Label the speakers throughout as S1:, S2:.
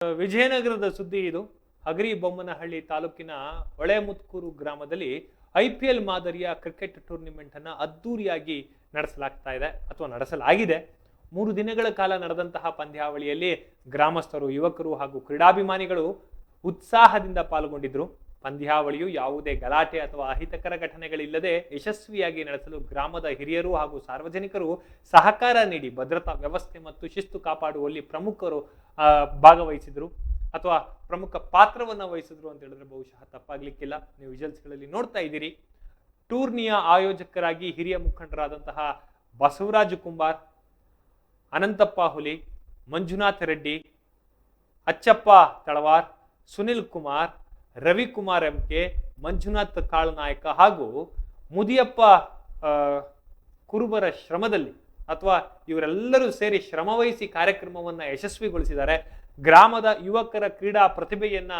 S1: ವಿಜಯನಗರದ ಸುದ್ದಿ ಇದು. ಹಗರಿಬೊಮ್ಮನಹಳ್ಳಿ ತಾಲೂಕಿನ ಹೊಳೆಮುತ್ಕೂರು ಗ್ರಾಮದಲ್ಲಿ IPL ಮಾದರಿಯ ಕ್ರಿಕೆಟ್ ಟೂರ್ನಿಮೆಂಟ್ ಅನ್ನ ಅದ್ದೂರಿಯಾಗಿ ನಡೆಸಲಾಗ್ತಾ ಇದೆ ಅಥವಾ ನಡೆಸಲಾಗಿದೆ. 3 ದಿನಗಳ ಕಾಲ ನಡೆದಂತಹ ಪಂದ್ಯಾವಳಿಯಲ್ಲಿ ಗ್ರಾಮಸ್ಥರು, ಯುವಕರು ಹಾಗೂ ಕ್ರೀಡಾಭಿಮಾನಿಗಳು ಉತ್ಸಾಹದಿಂದ ಪಾಲ್ಗೊಂಡಿದ್ರು. ಪಂದ್ಯಾವಳಿಯು ಯಾವುದೇ ಗಲಾಟೆ ಅಥವಾ ಅಹಿತಕರ ಘಟನೆಗಳಿಲ್ಲದೆ ಯಶಸ್ವಿಯಾಗಿ ನಡೆಸಲು ಗ್ರಾಮದ ಹಿರಿಯರು ಹಾಗೂ ಸಾರ್ವಜನಿಕರು ಸಹಕಾರ ನೀಡಿ ಭದ್ರತಾ ವ್ಯವಸ್ಥೆ ಮತ್ತು ಶಿಸ್ತು ಕಾಪಾಡುವಲ್ಲಿ ಪ್ರಮುಖರು ಭಾಗವಹಿಸಿದ್ರು ಅಥವಾ ಪ್ರಮುಖ ಪಾತ್ರವನ್ನು ವಹಿಸಿದ್ರು ಅಂತ ಹೇಳಿದ್ರೆ ಬಹುಶಃ ತಪ್ಪಾಗ್ಲಿಕ್ಕಿಲ್ಲ. ನೀವು ವಿಜುವಲ್ಸ್ಗಳಲ್ಲಿ ನೋಡ್ತಾ ಇದ್ದೀರಿ. ಟೂರ್ನಿಯ ಆಯೋಜಕರಾಗಿ ಹಿರಿಯ ಮುಖಂಡರಾದಂತಹ ಬಸವರಾಜ ಕುಂಬಾರ್, ಅನಂತಪ್ಪ ಹುಲಿ, ಮಂಜುನಾಥ್ ರೆಡ್ಡಿ, ಅಚ್ಚಪ್ಪ ತಳವಾರ್, ಸುನಿಲ್ ಕುಮಾರ್, ರವಿಕುಮಾರ್ MK, ಮಂಜುನಾಥ್ ಕಾಳನಾಯಕ ಹಾಗೂ ಮುದಿಯಪ್ಪ ಕುರುಬರ ಶ್ರಮದಲ್ಲಿ ಅಥವಾ ಇವರೆಲ್ಲರೂ ಸೇರಿ ಶ್ರಮವಹಿಸಿ ಕಾರ್ಯಕ್ರಮವನ್ನ ಯಶಸ್ವಿಗೊಳಿಸಿದ್ದಾರೆ. ಗ್ರಾಮದ ಯುವಕರ ಕ್ರೀಡಾ ಪ್ರತಿಭೆಯನ್ನ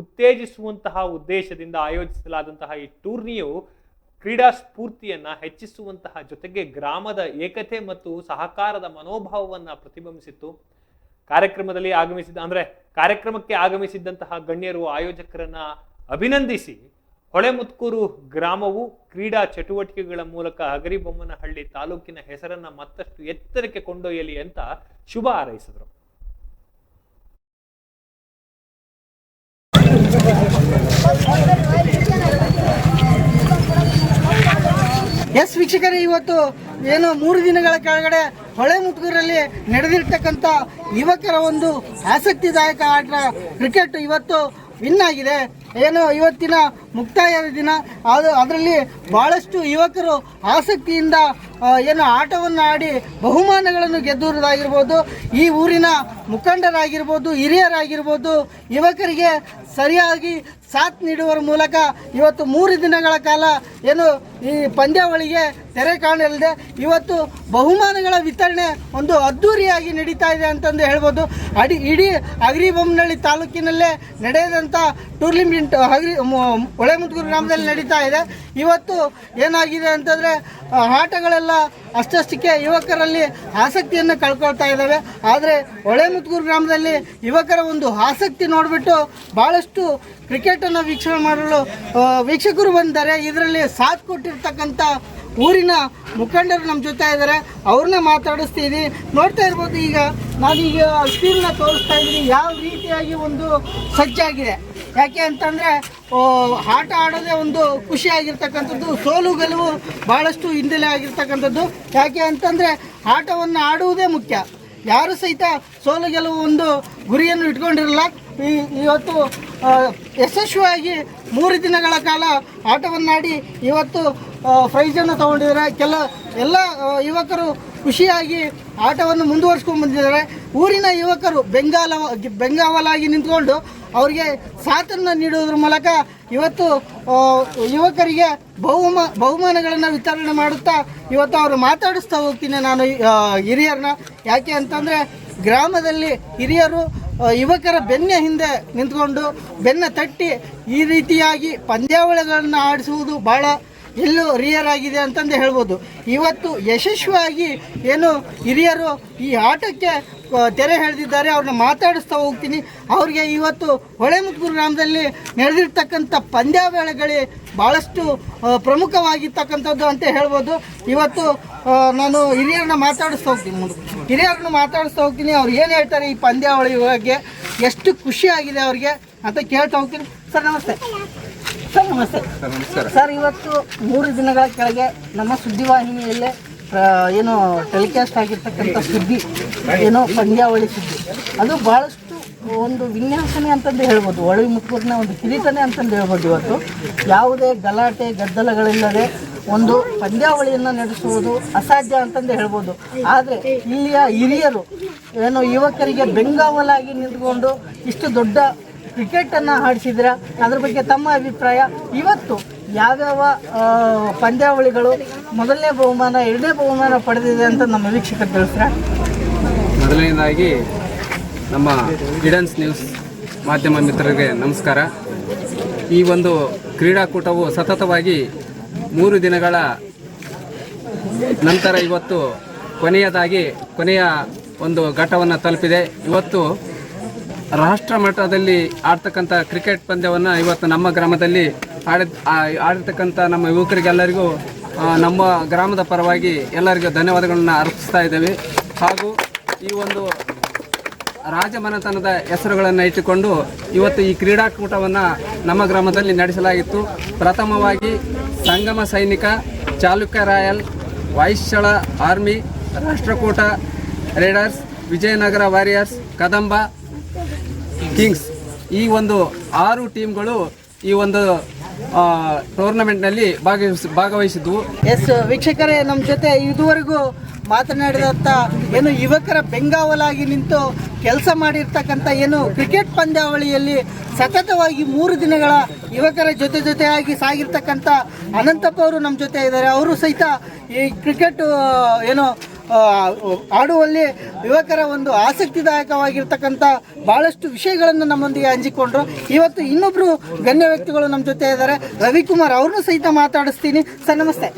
S1: ಉತ್ತೇಜಿಸುವಂತಹ ಉದ್ದೇಶದಿಂದ ಆಯೋಜಿಸಲಾದಂತಹ ಈ ಟೂರ್ನಿಯು ಕ್ರೀಡಾ ಸ್ಫೂರ್ತಿಯನ್ನ ಹೆಚ್ಚಿಸುವಂತಹ ಜೊತೆಗೆ ಗ್ರಾಮದ ಏಕತೆ ಮತ್ತು ಸಹಕಾರದ ಮನೋಭಾವವನ್ನ ಪ್ರತಿಬಿಂಬಿಸಿತ್ತು. ಕಾರ್ಯಕ್ರಮಕ್ಕೆ ಆಗಮಿಸಿದ್ದಂತಹ ಗಣ್ಯರು ಆಯೋಜಕರನ್ನ ಅಭಿನಂದಿಸಿ ಹೊಳೆಮುತ್ಕೂರು ಗ್ರಾಮವು ಕ್ರೀಡಾ ಚಟುವಟಿಕೆಗಳ ಮೂಲಕ ಹಗರಿಬೊಮ್ಮನಹಳ್ಳಿ ತಾಲೂಕಿನ ಹೆಸರನ್ನ ಮತ್ತಷ್ಟು ಎತ್ತರಕ್ಕೆ ಕೊಂಡೊಯ್ಯಲಿ ಅಂತ ಶುಭ ಹಾರೈಸಿದರು.
S2: ಎಸ್ ವೀಕ್ಷಕರೇ, ಇವತ್ತು ಏನು 3 ದಿನಗಳ ಕೆಳಗಡೆ ಹೊಳೆಮುತ್ಕೂರಲ್ಲಿ ನಡೆದಿರ್ತಕ್ಕಂಥ ಯುವಕರ ಒಂದು ಆಸಕ್ತಿದಾಯಕ ಆಟ ಕ್ರಿಕೆಟ್ ಇವತ್ತು ವಿನ್ ಆಗಿದೆ. ಏನು ಇವತ್ತಿನ ಮುಕ್ತಾಯದ ದಿನ, ಅದರಲ್ಲಿ ಬಹಳಷ್ಟು ಯುವಕರು ಆಸಕ್ತಿಯಿಂದ ಏನು ಆಟವನ್ನು ಆಡಿ ಬಹುಮಾನಗಳನ್ನು ಗೆದ್ದುವುದಾಗಿರ್ಬೋದು, ಈ ಊರಿನ ಮುಖಂಡರಾಗಿರ್ಬೋದು, ಹಿರಿಯರಾಗಿರ್ಬೋದು, ಯುವಕರಿಗೆ ಸರಿಯಾಗಿ ಸಾಥ್ ನೀಡುವ ಮೂಲಕ ಇವತ್ತು 3 ದಿನಗಳ ಕಾಲ ಏನು ಈ ಪಂದ್ಯಾವಳಿಗೆ ತೆರೆ ಕಾಣಲಿದೆ. ಇವತ್ತು ಬಹುಮಾನಗಳ ವಿತರಣೆ ಒಂದು ಅದ್ದೂರಿಯಾಗಿ ನಡೀತಾ ಇದೆ ಅಂತಂದು ಹೇಳ್ಬೋದು. ಇಡೀ ಹಗರಿಬೊಮ್ಮನಹಳ್ಳಿ ತಾಲೂಕಿನಲ್ಲೇ ನಡೆದಂಥ ಟೂರ್ನಿಮೆಂಟ್ ಹೊಳೆಮುತ್ಕೂರು ಗ್ರಾಮದಲ್ಲಿ ನಡೀತಾ ಇದೆ. ಇವತ್ತು ಏನಾಗಿದೆ ಅಂತಂದರೆ ಆಟಗಳೆಲ್ಲ ಅಷ್ಟಕ್ಕೆ ಯುವಕರಲ್ಲಿ ಆಸಕ್ತಿಯನ್ನು ಕಳ್ಕೊಳ್ತಾ ಇದ್ದಾವೆ. ಆದರೆ ಹೊಳೆಮುತ್ಕೂರು ಗ್ರಾಮದಲ್ಲಿ ಯುವಕರ ಒಂದು ಆಸಕ್ತಿ ನೋಡಿಬಿಟ್ಟು ಭಾಳಷ್ಟು ಕ್ರಿಕೆಟನ್ನು ವೀಕ್ಷಣೆ ಮಾಡಲು ವೀಕ್ಷಕರು ಬಂದಿದ್ದಾರೆ. ಇದರಲ್ಲಿ ಸಾಥ್ ಕೊಟ್ಟಿರ್ತಕ್ಕಂಥ ಊರಿನ ಮುಖಂಡರು ನಮ್ಮ ಜೊತೆ ಇದ್ದಾರೆ, ಅವ್ರನ್ನ ಮಾತಾಡಿಸ್ತೀನಿ. ನೋಡ್ತಾ ಇರ್ಬೋದು, ಈಗ ನಾನೀಗ ಸ್ಕ್ರೀನ್ನ ತೋರಿಸ್ತಾ ಇದ್ದೀನಿ ಯಾವ ರೀತಿಯಾಗಿ ಒಂದು ಸಜ್ಜಾಗಿದೆ. ಯಾಕೆ ಅಂತಂದರೆ ಆಟ ಆಡೋದೇ ಒಂದು ಖುಷಿಯಾಗಿರ್ತಕ್ಕಂಥದ್ದು, ಸೋಲು ಗೆಲುವು ಭಾಳಷ್ಟು ಹಿನ್ನೆಲೆ ಆಗಿರ್ತಕ್ಕಂಥದ್ದು. ಯಾಕೆ ಅಂತಂದರೆ ಆಟವನ್ನು ಆಡುವುದೇ ಮುಖ್ಯ. ಯಾರು ಸಹಿತ ಸೋಲು ಗೆಲುವು ಒಂದು ಗುರಿಯನ್ನು ಇಟ್ಕೊಂಡಿರಲ್ಲ. ಇವತ್ತು ಯಶಸ್ವಿಯಾಗಿ 3 ದಿನಗಳ ಕಾಲ ಆಟವನ್ನಾಡಿ ಇವತ್ತು ಪ್ರೈಸನ್ನು ತಗೊಂಡಿದ್ದಾರೆ. ಎಲ್ಲ ಯುವಕರು ಖುಷಿಯಾಗಿ ಆಟವನ್ನು ಮುಂದುವರಿಸ್ಕೊಂಡು ಬಂದಿದ್ದಾರೆ. ಊರಿನ ಯುವಕರು ಬೆಂಗಾವಲಾಗಿ ನಿಂತ್ಕೊಂಡು ಅವರಿಗೆ ಸಾಥನ್ನು ನೀಡುವುದರ ಮೂಲಕ ಇವತ್ತು ಯುವಕರಿಗೆ ಬಹುಮಾನಗಳನ್ನು ವಿತರಣೆ ಮಾಡುತ್ತಾ ಇವತ್ತು ಅವರು ಮಾತಾಡಿಸ್ತಾ ಹೋಗ್ತೀನಿ ನಾನು ಹಿರಿಯರನ್ನ. ಯಾಕೆ ಅಂತಂದರೆ ಗ್ರಾಮದಲ್ಲಿ ಹಿರಿಯರು ಯುವಕರ ಬೆನ್ನ ಹಿಂದೆ ನಿಂತ್ಕೊಂಡು ಬೆನ್ನ ತಟ್ಟಿ ಈ ರೀತಿಯಾಗಿ ಪಂದ್ಯಾವಳಿಗಳನ್ನು ಆಡಿಸುವುದು ಭಾಳ ಎಲ್ಲೂ ರಿಯರ್ ಆಗಿದೆ ಅಂತಂದು ಹೇಳ್ಬೋದು. ಇವತ್ತು ಯಶಸ್ವಿಯಾಗಿ ಏನು ಹಿರಿಯರು ಈ ಆಟಕ್ಕೆ ತೆರೆ ಎಳೆದಿದ್ದಾರೆ, ಅವ್ರನ್ನ ಮಾತಾಡಿಸ್ತಾ ಹೋಗ್ತೀನಿ. ಅವ್ರಿಗೆ ಇವತ್ತು ಹೊಳೆಮುತ್ಕೂರು ಗ್ರಾಮದಲ್ಲಿ ನಡೆದಿರ್ತಕ್ಕಂಥ ಪಂದ್ಯಾವಳಿಗಳೇ ಭಾಳಷ್ಟು ಪ್ರಮುಖವಾಗಿರ್ತಕ್ಕಂಥದ್ದು ಅಂತ ಹೇಳ್ಬೋದು. ಇವತ್ತು ನಾನು ಹಿರಿಯರನ್ನ ಮಾತಾಡಿಸ್ತಾ ಹೋಗ್ತೀನಿ. ಅವ್ರು ಏನು ಹೇಳ್ತಾರೆ ಈ ಪಂದ್ಯಾವಳಿ ಬಗ್ಗೆ, ಎಷ್ಟು ಖುಷಿಯಾಗಿದೆ ಅವ್ರಿಗೆ ಅಂತ ಕೇಳ್ತಾ ಹೋಗ್ತೀನಿ. ಸರ್ ನಮಸ್ತೆ. ಸರ್, ಇವತ್ತು 3 ದಿನಗಳ ಕೆಳಗೆ ನಮ್ಮ ಸುದ್ದಿವಾಹಿನಿಯಲ್ಲೇ ಏನು ಟೆಲಿಕಾಸ್ಟ್ ಆಗಿರ್ತಕ್ಕಂಥ ಸುದ್ದಿ ಏನೋ ಪಂದ್ಯಾವಳಿ ಸುದ್ದಿ, ಅದು ಭಾಳಷ್ಟು ಒಂದು ವಿನ್ಯಾಸನೆ ಅಂತಂದು ಹೇಳ್ಬೋದು. ಹೊಳೆಮುತ್ಕೂರಿನ ಒಂದು ಕಿರೀಟನೆ ಅಂತಂದು ಹೇಳ್ಬೋದು. ಇವತ್ತು ಯಾವುದೇ ಗಲಾಟೆ ಗದ್ದಲಗಳಿಲ್ಲದೆ ಒಂದು ಪಂದ್ಯಾವಳಿಯನ್ನು ನಡೆಸುವುದು ಅಸಾಧ್ಯ ಅಂತಂದು ಹೇಳ್ಬೋದು. ಆದರೆ ಇಲ್ಲಿಯ ಹಿರಿಯರು ಏನು ಯುವಕರಿಗೆ ಬೆಂಗಾವಲಾಗಿ ನಿಂತ್ಕೊಂಡು ಇಷ್ಟು ದೊಡ್ಡ ಕ್ರಿಕೆಟನ್ನು ಆಡಿಸಿದ್ರ, ಅದ್ರ ಬಗ್ಗೆ ತಮ್ಮ ಅಭಿಪ್ರಾಯ. ಇವತ್ತು ಯಾವ್ಯಾವ ಪಂದ್ಯಾವಳಿಗಳು ಮೊದಲನೇ ಬಹುಮಾನ, 2ನೇ ಬಹುಮಾನ ಪಡೆದಿದೆ ಅಂತ ನಮ್ಮ ವೀಕ್ಷಕರು ತಿಳಿಸ್ತಾರೆ.
S3: ಮೊದಲನೇದಾಗಿ ನಮ್ಮ ಗಿಡನ್ಸ್ ನ್ಯೂಸ್ ಮಾಧ್ಯಮ ಮಿತ್ರರಿಗೆ ನಮಸ್ಕಾರ. ಈ ಒಂದು ಕ್ರೀಡಾಕೂಟವು ಸತತವಾಗಿ 3 ದಿನಗಳ ನಂತರ ಇವತ್ತು ಕೊನೆಯ ಒಂದು ಘಟ್ಟವನ್ನು ತಲುಪಿದೆ. ಇವತ್ತು ರಾಷ್ಟ್ರ ಮಟ್ಟದಲ್ಲಿ ಆಡ್ತಕ್ಕಂಥ ಕ್ರಿಕೆಟ್ ಪಂದ್ಯವನ್ನು ಇವತ್ತು ನಮ್ಮ ಗ್ರಾಮದಲ್ಲಿ ಆಡಿರ್ತಕ್ಕಂಥ ನಮ್ಮ ಯುವಕರಿಗೆಲ್ಲರಿಗೂ ನಮ್ಮ ಗ್ರಾಮದ ಪರವಾಗಿ ಎಲ್ಲರಿಗೂ ಧನ್ಯವಾದಗಳನ್ನು ಅರ್ಪಿಸ್ತಾ ಇದ್ದೇವೆ. ಹಾಗೂ ಈ ಒಂದು ರಾಜಮನೆತನದ ಹೆಸರುಗಳನ್ನು ಇಟ್ಟುಕೊಂಡು ಇವತ್ತು ಈ ಕ್ರೀಡಾಕೂಟವನ್ನು ನಮ್ಮ ಗ್ರಾಮದಲ್ಲಿ ನಡೆಸಲಾಗಿತ್ತು. ಪ್ರಥಮವಾಗಿ Sangama Sainika, Chalukya royal, Hoysala army, Rashtrakuta raiders, Vijayanagara warriors, Kadamba kings ಈ ಒಂದು 6 ಟೀಮ್ಗಳು ಈ ಒಂದು ಟೂರ್ನಮೆಂಟ್ನಲ್ಲಿ ಭಾಗವಹಿಸಿದ್ವು.
S2: ಎಸ್ ವೀಕ್ಷಕರೇ, ನಮ್ಮ ಜೊತೆ ಇದುವರೆಗೂ ಮಾತನಾಡಿದಂಥ ಏನು ಯುವಕರ ಬೆಂಗಾವಲಾಗಿ ನಿಂತು ಕೆಲಸ ಮಾಡಿರ್ತಕ್ಕಂಥ ಏನು ಕ್ರಿಕೆಟ್ ಪಂದ್ಯಾವಳಿಯಲ್ಲಿ ಸತತವಾಗಿ 3 ದಿನಗಳ ಯುವಕರ ಜೊತೆಯಾಗಿ ಸಾಗಿರ್ತಕ್ಕಂಥ ಅನಂತಪ್ಪ ಅವರು ನಮ್ಮ ಜೊತೆ ಇದ್ದಾರೆ. ಅವರು ಸಹಿತ ಈ ಕ್ರಿಕೆಟ್ ಏನು ಆಡುವಲ್ಲಿ ಯುವಕರ ಒಂದು ಆಸಕ್ತಿದಾಯಕವಾಗಿರ್ತಕ್ಕಂಥ ಭಾಳಷ್ಟು ವಿಷಯಗಳನ್ನು ನಮ್ಮೊಂದಿಗೆ ಹಂಚಿಕೊಂಡ್ರು. ಇವತ್ತು ಇನ್ನೊಬ್ಬರು ಗಣ್ಯ ವ್ಯಕ್ತಿಗಳು ನಮ್ಮ ಜೊತೆ ಇದ್ದಾರೆ, ರವಿಕುಮಾರ್. ಅವ್ರನ್ನೂ ಸಹಿತ ಮಾತಾಡಿಸ್ತೀನಿ. ಸರ್ ನಮಸ್ತೆ.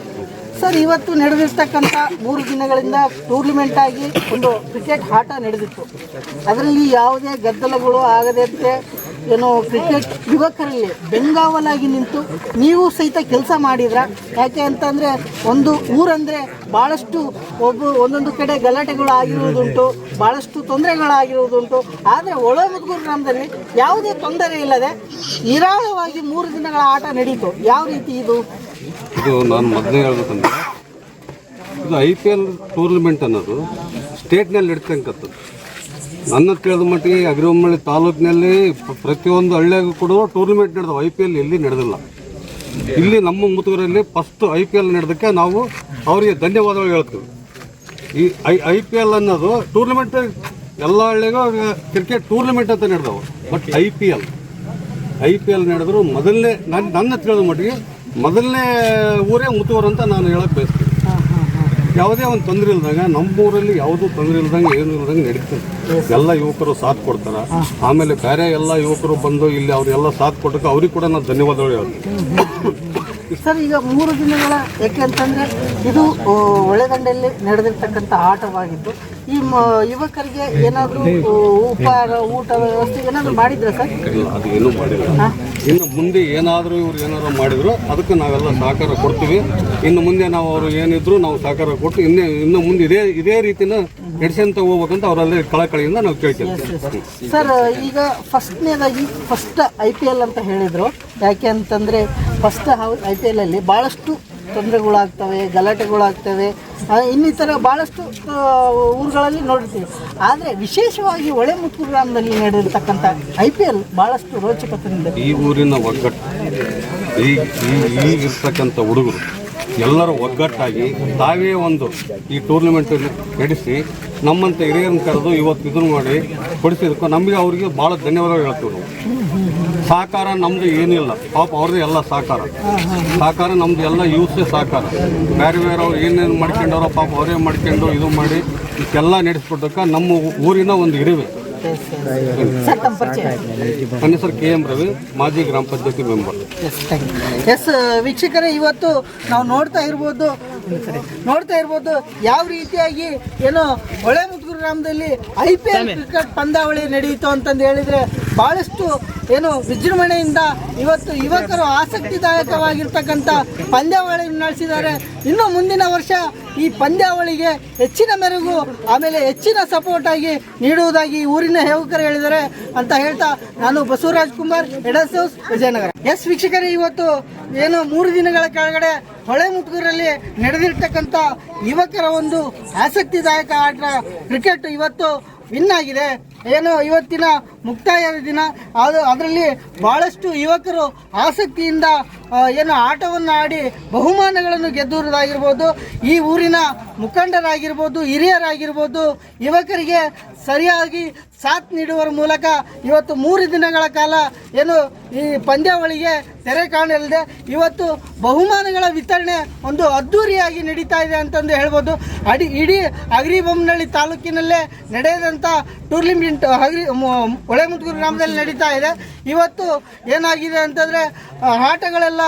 S2: ಸರ್, ಇವತ್ತು ನಡೆದಿರ್ತಕ್ಕಂಥ 3 ದಿನಗಳಿಂದ ಟೂರ್ನಿಮೆಂಟ್ ಆಗಿ ಒಂದು ಕ್ರಿಕೆಟ್ ಆಟ ನಡೆದಿತ್ತು. ಅದರಲ್ಲಿ ಯಾವುದೇ ಗದ್ದಲಗಳು ಆಗದಂತೆ ಏನು ಕ್ರಿಕೆಟ್ ಯುವಕರಲ್ಲಿ ಬೆಂಗಾವಲಾಗಿ ನಿಂತು ನೀವು ಸಹಿತ ಕೆಲಸ ಮಾಡಿದ್ರ. ಯಾಕೆ ಅಂತಂದರೆ ಒಂದು ಊರಂದರೆ ಭಾಳಷ್ಟು ಒಂದೊಂದು ಕಡೆ ಗಲಾಟೆಗಳು ಆಗಿರುವುದುಂಟು, ಭಾಳಷ್ಟು ತೊಂದರೆಗಳಾಗಿರುವುದುಂಟು. ಆದರೆ ಒಳಮುದ್ಗೂರು ಗ್ರಾಮದಲ್ಲಿ ಯಾವುದೇ ತೊಂದರೆ ಇಲ್ಲದೆ ನಿರಾಳವಾಗಿ 3 ದಿನಗಳ ಆಟ ನಡೀತು. ಯಾವ ರೀತಿ ಇದು
S4: ನಾನು ಮೊದಲೇ ಹೇಳ್ಬೇಕಂದ್ರೆ, ಇದು IPL ಟೂರ್ನಮೆಂಟ್ ಅನ್ನೋದು ಸ್ಟೇಟ್ನಲ್ಲಿ ನಡೀತಕ್ಕಂಥದ್ದು. ನನ್ನ ತಿಳಿದ ಮಟ್ಟಿಗೆ ಅಗ್ರಿಬೊಮ್ಮನಹಳ್ಳಿ ತಾಲೂಕಿನಲ್ಲಿ ಪ್ರತಿಯೊಂದು ಹಳ್ಳಿಯಾಗೂ ಕೂಡ ಟೂರ್ನಮೆಂಟ್ ನಡೆದವು. IPL ಎಲ್ಲಿ ನಡೆದಿಲ್ಲ. ಇಲ್ಲಿ ನಮ್ಮ ಮುತುಗರಲ್ಲಿ ಫಸ್ಟ್ IPL ನಡೆದಕ್ಕೆ ನಾವು ಅವರಿಗೆ ಧನ್ಯವಾದಗಳು ಹೇಳ್ತೀವಿ. ಈ IPL ಅನ್ನೋದು ಟೂರ್ನಮೆಂಟ್ ಎಲ್ಲ ಹಳ್ಳಿಗೂ ಕ್ರಿಕೆಟ್ ಟೂರ್ನಮೆಂಟ್ ಅಂತ ನಡೆದವು. ಬಟ್ IPL ನಡೆದ್ರು ಮೊದಲನೇ ನನ್ನ ತಿಳಿದ ಮಟ್ಟಿಗೆ ಮೊದಲನೇ ಊರೇ ಮುತುವರ್ ಅಂತ ನಾನು ಹೇಳಕ್ಕೆ ಬಯಸ್ತೀನಿ. ಯಾವುದೇ ಒಂದು ತೊಂದರೆ ಇಲ್ದಂಗ ನಮ್ಮೂರಲ್ಲಿ ಯಾವುದೂ ತೊಂದರೆ ಇಲ್ದಂಗೆ ಏನು ಇಲ್ದಂಗೆ ನಡೀತದೆ. ಎಲ್ಲ ಯುವಕರು ಸಾಥ್ ಕೊಡ್ತಾರೆ. ಆಮೇಲೆ ಬೇರೆ ಎಲ್ಲ ಯುವಕರು ಬಂದು ಇಲ್ಲಿ ಅವರೆಲ್ಲ ಸಾಥ್ ಕೊಟ್ಟಕ್ಕೆ ಅವ್ರಿಗೆ ಕೂಡ ನಾನು ಧನ್ಯವಾದಗಳು ಹೇಳ್ತೀನಿ.
S2: ಸರ್, ಈಗ 3 ದಿನಗಳ ಯಾಕೆ ಅಂತಂದರೆ ಇದು ಒಳ್ಳೆದಂಡೆಯಲ್ಲಿ ನಡೆದಿರ್ತಕ್ಕಂಥ ಆಟವಾಗಿದ್ದು ಈ ಯುವಕರಿಗೆ ಏನಾದರೂ ಉಪಹಾರ ಊಟ ವ್ಯವಸ್ಥೆ ಏನಾದರೂ ಮಾಡಿದ್ರೆ ಸರ್?
S4: ಇಲ್ಲ, ಅದು ಏನೂ ಮಾಡಿಲ್ಲ. ಇನ್ನು ಮುಂದೆ ಏನಾದರೂ ಇವ್ರು ಏನಾದ್ರು ಮಾಡಿದ್ರು ಅದಕ್ಕೆ ನಾವೆಲ್ಲ ಸಹಕಾರ ಕೊಡ್ತೀವಿ. ಇನ್ನು ಮುಂದೆ ನಾವು ಅವರು ಏನಿದ್ರು ನಾವು ಸಹಕಾರ ಕೊಟ್ಟು ಇನ್ನು ಮುಂದೆ ಇದೇ ರೀತಿನ ನಡೆಸಂತ ಹೋಗ್ಬೇಕಂತ ಅವರಲ್ಲಿ ಕಳಕಳಿಯಿಂದ ನಾವು ಕೇಳ್ತೀವಿ.
S2: ಸರ್, ಈಗ ಫಸ್ಟ್ನೇದಾಗಿ ಫಸ್ಟ್ IPL ಅಂತ ಹೇಳಿದರು. ಯಾಕೆ ಅಂತಂದರೆ ಫಸ್ಟ್ IPL ಅಲ್ಲಿ ಭಾಳಷ್ಟು ತೊಂದರೆಗಳಾಗ್ತವೆ, ಗಲಾಟೆಗಳಾಗ್ತವೆ, ಇನ್ನಿತರ ಭಾಳಷ್ಟು ಊರುಗಳಲ್ಲಿ ನೋಡ್ತೀವಿ. ಆದರೆ ವಿಶೇಷವಾಗಿ ಹೊಳೆಮುತ್ತೂರು ಗ್ರಾಮದಲ್ಲಿ ನಡೆದಿರ್ತಕ್ಕಂಥ IPL ಭಾಳಷ್ಟು ರೋಚಕತೆಯಿಂದ
S4: ಈ ಊರಿನ ಒಗ್ಗಟ್ಟು, ಈಗಿರ್ತಕ್ಕಂಥ ಹುಡುಗರು ಎಲ್ಲರೂ ಒಗ್ಗಟ್ಟಾಗಿ ತಾವೇ ಒಂದು ಈ ಟೂರ್ನಮೆಂಟ್ ನಡೆಸಿ ನಮ್ಮಂತ ಹಿರಿಯರನ್ನು ಕರೆದು ಇವತ್ತು ಇದನ್ನು ಮಾಡಿ ಕೊಡಿಸಿದಕ್ಕೂ ನಮಗೆ ಅವರಿಗೆ ಭಾಳ ಧನ್ಯವಾದಗಳು ಹೇಳ್ತೀವಿ. ನಾವು ಸಹಕಾರ ನಮ್ಮದು ಏನಿಲ್ಲ, ಪಾಪ ಅವ್ರದ್ದೇ ಎಲ್ಲ ಸಹಕಾರ ನಮ್ಮದು ಎಲ್ಲ ಯೂಸೇ ಸಹಕಾರ. ಬೇರೆ ಅವ್ರು ಏನೇನು ಮಾಡ್ಕೊಂಡವ್ರೋ ಪಾಪ ಅವರೇ ಮಾಡ್ಕೊಂಡು ಇದು ಮಾಡಿ ಇದಕ್ಕೆಲ್ಲ ನಡೆಸ್ಕೊಟ್ಟಕ್ಕೆ ನಮ್ಮ ಊರಿನ ಒಂದು ಹಿರಿವೆ. ನನ್ನ ಹೆಸರು KM ರವಿ, ಮಾಜಿ ಗ್ರಾಮ ಪಂಚಾಯತಿ ಮೆಂಬರ್.
S2: ಎಸ್ ವೀಕ್ಷಕರೇ, ಇವತ್ತು ನಾವು ನೋಡ್ತಾ ಇರ್ಬೋದು ಯಾವ ರೀತಿಯಾಗಿ ಏನು ಹೊಳೆಮುತ್ತೂರು ಗ್ರಾಮದಲ್ಲಿ IPL ಕ್ರಿಕೆಟ್ ಪಂದ್ಯಾವಳಿ ನಡೆಯಿತು ಅಂತಂದು ಹೇಳಿದರೆ ಭಾಳಷ್ಟು ಏನು ವಿಜೃಂಭಣೆಯಿಂದ ಇವತ್ತು ಯುವಕರು ಆಸಕ್ತಿದಾಯಕವಾಗಿರ್ತಕ್ಕಂಥ ಪಂದ್ಯಾವಳಿಯನ್ನು ನಡೆಸಿದ್ದಾರೆ. ಇನ್ನು ಮುಂದಿನ ವರ್ಷ ಈ ಪಂದ್ಯಾವಳಿಗೆ ಹೆಚ್ಚಿನ ಮೆರುಗು ಆಮೇಲೆ ಹೆಚ್ಚಿನ ಸಪೋರ್ಟ್ ಆಗಿ ನೀಡುವುದಾಗಿ ಊರಿನ ಯುವಕರು ಹೇಳಿದ್ದಾರೆ ಅಂತ ಹೇಳ್ತಾ ನಾನು Basavaraj Kumar, ADAS house, Vijayanagara. S ವೀಕ್ಷಕರೇ, ಇವತ್ತು ಏನು 3 ದಿನಗಳ ಕೆಳಗಡೆ ಹೊಳೆಮುತ್ತೂರಲ್ಲಿ ನಡೆದಿರ್ತಕ್ಕಂಥ ಯುವಕರ ಒಂದು ಆಸಕ್ತಿದಾಯಕ ಆಟ ಕ್ರಿಕೆಟ್ ಇವತ್ತು ವಿನ್ ಆಗಿದೆ. ಏನು ಇವತ್ತಿನ ಮುಕ್ತಾಯದ ದಿನ, ಅದರಲ್ಲಿ ಭಾಳಷ್ಟು ಯುವಕರು ಆಸಕ್ತಿಯಿಂದ ಏನು ಆಟವನ್ನು ಆಡಿ ಬಹುಮಾನಗಳನ್ನು ಗೆದ್ದುವುದಾಗಿರ್ಬೋದು, ಈ ಊರಿನ ಮುಖಂಡರಾಗಿರ್ಬೋದು, ಹಿರಿಯರಾಗಿರ್ಬೋದು, ಯುವಕರಿಗೆ ಸರಿಯಾಗಿ ಸಾಥ್ ನೀಡುವ ಮೂಲಕ ಇವತ್ತು 3 ದಿನಗಳ ಕಾಲ ಏನು ಈ ಪಂದ್ಯಾವಳಿಗೆ ತೆರೆ ಕಾಣಲಿದೆ. ಇವತ್ತು ಬಹುಮಾನಗಳ ವಿತರಣೆ ಒಂದು ಅದ್ಧೂರಿಯಾಗಿ ನಡೀತಾ ಇದೆ ಅಂತಂದು ಹೇಳ್ಬೋದು. ಇಡೀ ಅಗ್ರಿಬೊಮ್ಮನಹಳ್ಳಿ ತಾಲೂಕಿನಲ್ಲೇ ನಡೆದಂಥ ಟೂರ್ನಿಮೆಂಟ್ ಹೊಳೆಮುತ್ತೂರು ಗ್ರಾಮದಲ್ಲಿ ನಡೀತಾ ಇದೆ. ಇವತ್ತು ಏನಾಗಿದೆ ಅಂತಂದರೆ ಆಟಗಳೆಲ್ಲ